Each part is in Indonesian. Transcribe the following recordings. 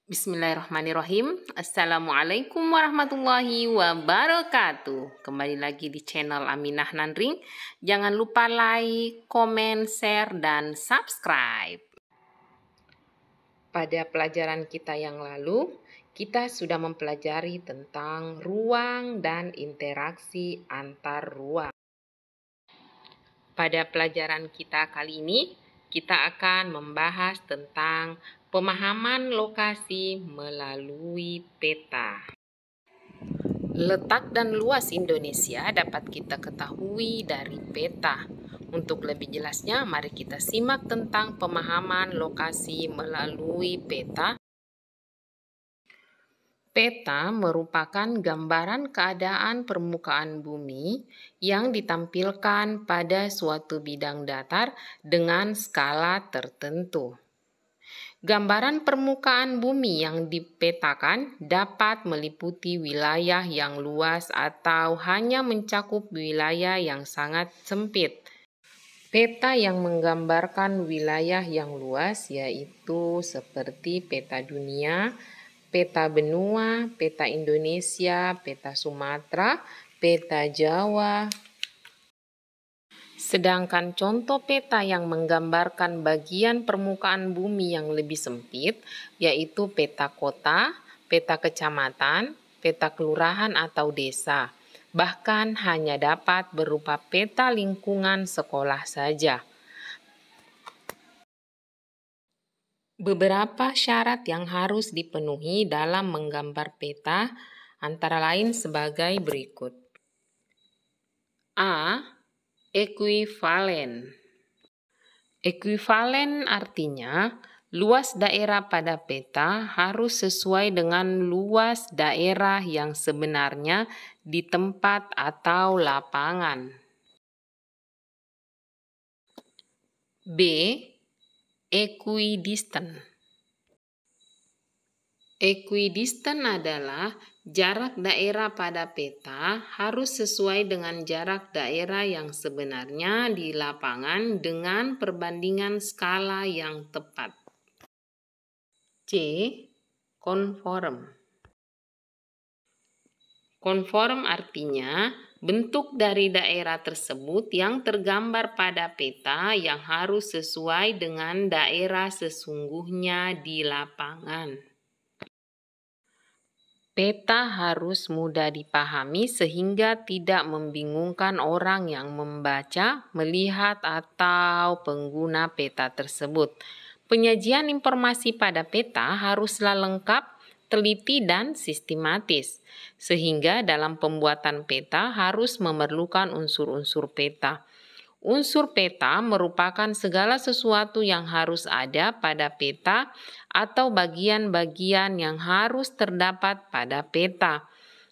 Bismillahirrahmanirrahim. Assalamualaikum warahmatullahi wabarakatuh. Kembali lagi di channel Aminah Nanring. Jangan lupa like, komen, share, dan subscribe. Pada pelajaran kita yang lalu, kita sudah mempelajari tentang ruang dan interaksi antar ruang. Pada pelajaran kita kali ini, kita akan membahas tentang pemahaman lokasi melalui peta. Letak dan luas Indonesia dapat kita ketahui dari peta. Untuk lebih jelasnya, mari kita simak tentang pemahaman lokasi melalui peta. Peta merupakan gambaran keadaan permukaan bumi yang ditampilkan pada suatu bidang datar dengan skala tertentu. Gambaran permukaan bumi yang dipetakan dapat meliputi wilayah yang luas atau hanya mencakup wilayah yang sangat sempit. Peta yang menggambarkan wilayah yang luas yaitu seperti peta dunia, peta benua, peta Indonesia, peta Sumatera, peta Jawa. Sedangkan contoh peta yang menggambarkan bagian permukaan bumi yang lebih sempit, yaitu peta kota, peta kecamatan, peta kelurahan atau desa. Bahkan hanya dapat berupa peta lingkungan sekolah saja. Beberapa syarat yang harus dipenuhi dalam menggambar peta antara lain sebagai berikut. A. Ekuivalen. Ekuivalen artinya luas daerah pada peta harus sesuai dengan luas daerah yang sebenarnya di tempat atau lapangan. B. Equidistant. Equidistant adalah jarak daerah pada peta harus sesuai dengan jarak daerah yang sebenarnya di lapangan dengan perbandingan skala yang tepat. C. Konform. Konform artinya bentuk dari daerah tersebut yang tergambar pada peta yang harus sesuai dengan daerah sesungguhnya di lapangan. Peta harus mudah dipahami sehingga tidak membingungkan orang yang membaca, melihat, atau pengguna peta tersebut. Penyajian informasi pada peta haruslah lengkap, teliti, dan sistematis, sehingga dalam pembuatan peta harus memerlukan unsur-unsur peta. Unsur peta merupakan segala sesuatu yang harus ada pada peta atau bagian-bagian yang harus terdapat pada peta.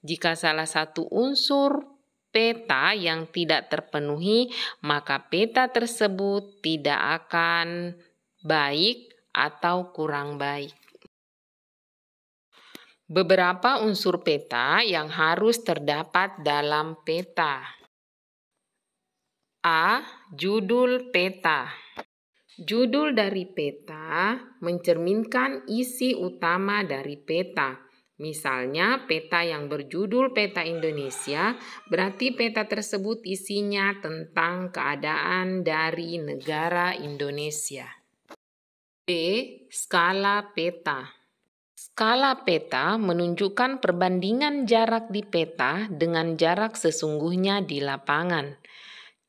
Jika salah satu unsur peta yang tidak terpenuhi, maka peta tersebut tidak akan baik atau kurang baik. Beberapa unsur peta yang harus terdapat dalam peta. A. Judul peta. Judul dari peta mencerminkan isi utama dari peta. Misalnya, peta yang berjudul Peta Indonesia, berarti peta tersebut isinya tentang keadaan dari negara Indonesia. B. Skala peta. Skala peta menunjukkan perbandingan jarak di peta dengan jarak sesungguhnya di lapangan.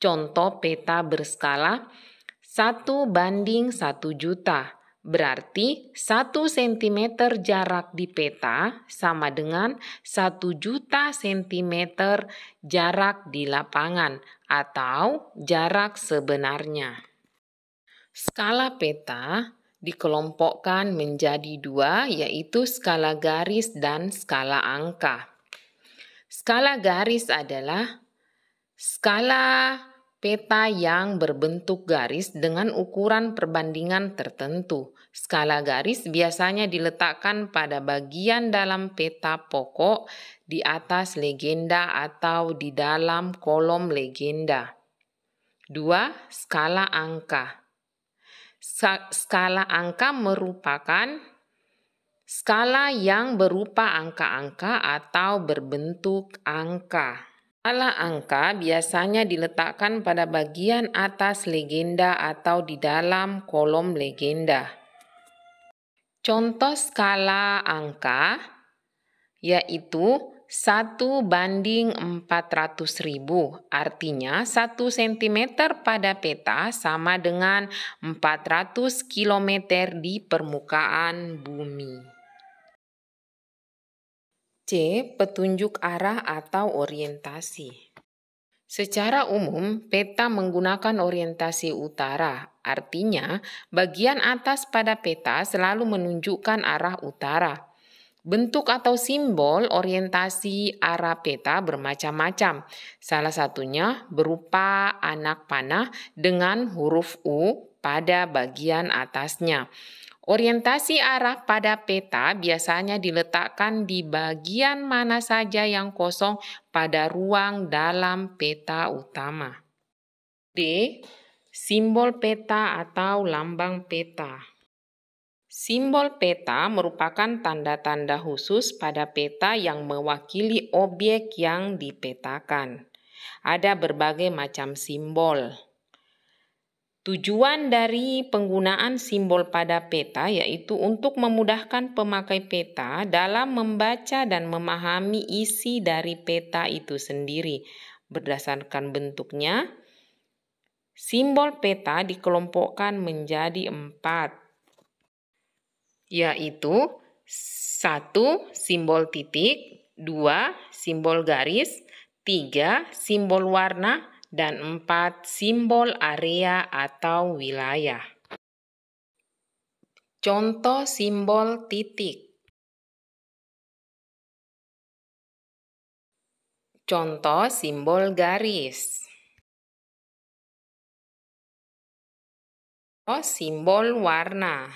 Contoh peta berskala 1:1 juta, berarti 1 cm jarak di peta sama dengan 1 juta cm jarak di lapangan atau jarak sebenarnya. Skala peta dikelompokkan menjadi dua, yaitu skala garis dan skala angka. Skala garis adalah skala peta yang berbentuk garis dengan ukuran perbandingan tertentu. Skala garis biasanya diletakkan pada bagian dalam peta pokok, di atas legenda atau di dalam kolom legenda. 2. Skala angka. Skala angka merupakan Skala yang berupa angka-angka atau berbentuk angka. Skala angka biasanya diletakkan pada bagian atas legenda atau di dalam kolom legenda. Contoh skala angka yaitu 1:400.000, artinya 1 cm pada peta sama dengan 400 km di permukaan bumi. C. Petunjuk arah atau orientasi. Secara umum, peta menggunakan orientasi utara, artinya bagian atas pada peta selalu menunjukkan arah utara. Bentuk atau simbol orientasi arah peta bermacam-macam. Salah satunya berupa anak panah dengan huruf U pada bagian atasnya. Orientasi arah pada peta biasanya diletakkan di bagian mana saja yang kosong pada ruang dalam peta utama. D. Simbol peta atau lambang peta. Simbol peta merupakan tanda-tanda khusus pada peta yang mewakili objek yang dipetakan. Ada berbagai macam simbol. Tujuan dari penggunaan simbol pada peta yaitu untuk memudahkan pemakai peta dalam membaca dan memahami isi dari peta itu sendiri. Berdasarkan bentuknya, simbol peta dikelompokkan menjadi 4, yaitu 1. Simbol titik, 2. Simbol garis, 3. Simbol warna, dan 4. Simbol area atau wilayah. Contoh simbol titik. Contoh simbol garis. Contoh simbol warna.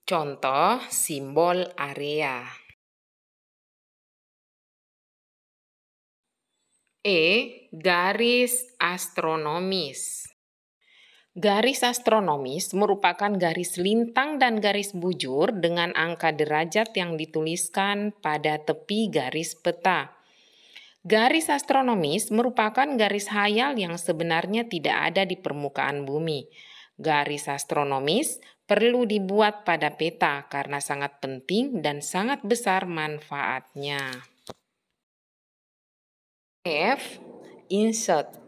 Contoh simbol area. E. Garis astronomis. Garis astronomis merupakan garis lintang dan garis bujur dengan angka derajat yang dituliskan pada tepi garis peta. Garis astronomis merupakan garis khayal yang sebenarnya tidak ada di permukaan bumi. Garis astronomis perlu dibuat pada peta karena sangat penting dan sangat besar manfaatnya. F. Insert.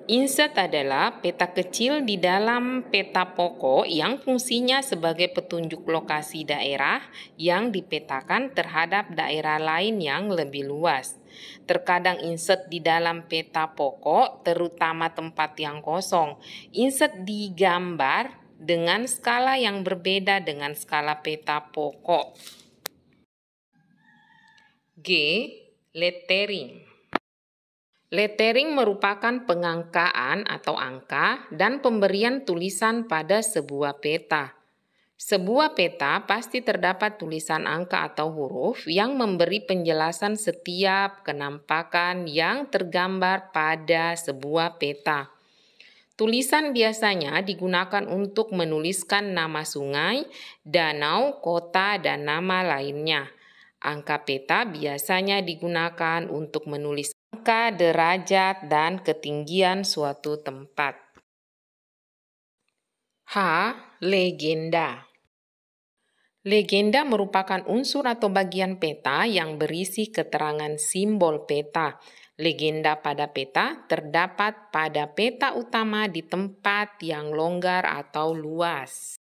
Insert adalah peta kecil di dalam peta pokok yang fungsinya sebagai petunjuk lokasi daerah yang dipetakan terhadap daerah lain yang lebih luas. Terkadang insert di dalam peta pokok, terutama tempat yang kosong. Insert digambar dengan skala yang berbeda dengan skala peta pokok. G. Lettering. Lettering merupakan pengangkaan atau angka dan pemberian tulisan pada sebuah peta. Sebuah peta pasti terdapat tulisan angka atau huruf yang memberi penjelasan setiap kenampakan yang tergambar pada sebuah peta. Tulisan biasanya digunakan untuk menuliskan nama sungai, danau, kota, dan nama lainnya. Angka peta biasanya digunakan untuk menulis angka, derajat, dan ketinggian suatu tempat. H. Legenda. Legenda merupakan unsur atau bagian peta yang berisi keterangan simbol peta. Legenda pada peta terdapat pada peta utama di tempat yang longgar atau luas.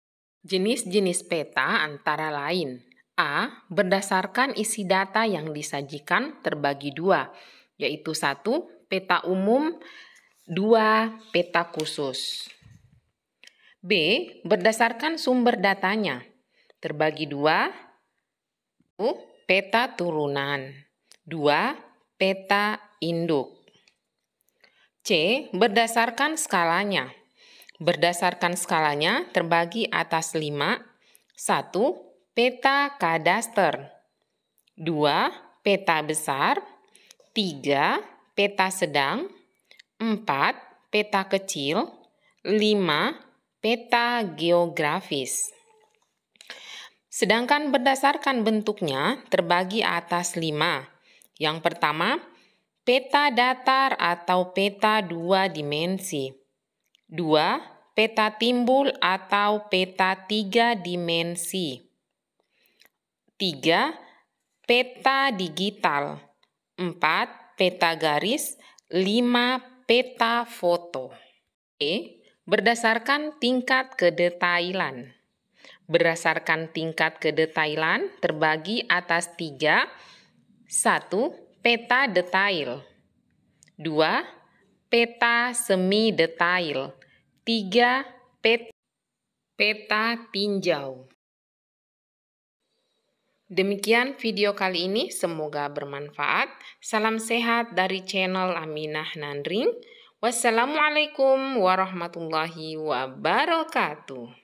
Jenis-jenis peta antara lain: A. Berdasarkan isi data yang disajikan terbagi 2, yaitu 1. Peta umum, 2. Peta khusus. B. Berdasarkan sumber datanya terbagi 2, 1. Peta turunan, 2. Peta induk. C. Berdasarkan skalanya. Berdasarkan skalanya terbagi atas 5, 1. Peta kadaster, 2. Peta besar, 3. Peta sedang, 4. peta kecil, 5 peta geografis. Sedangkan berdasarkan bentuknya terbagi atas 5. Yang pertama, peta datar atau peta 2 dimensi. 2. Peta timbul atau peta 3 dimensi. 3. Peta digital. 4. Peta garis. 5. Peta foto. Berdasarkan tingkat kedetailan. Berdasarkan tingkat kedetailan terbagi atas 3. 1. Peta detail. 2. Peta semi detail. 3. Peta tinjau. Demikian video kali ini, semoga bermanfaat. Salam sehat dari channel Aminah Nandring. Wassalamualaikum warahmatullahi wabarakatuh.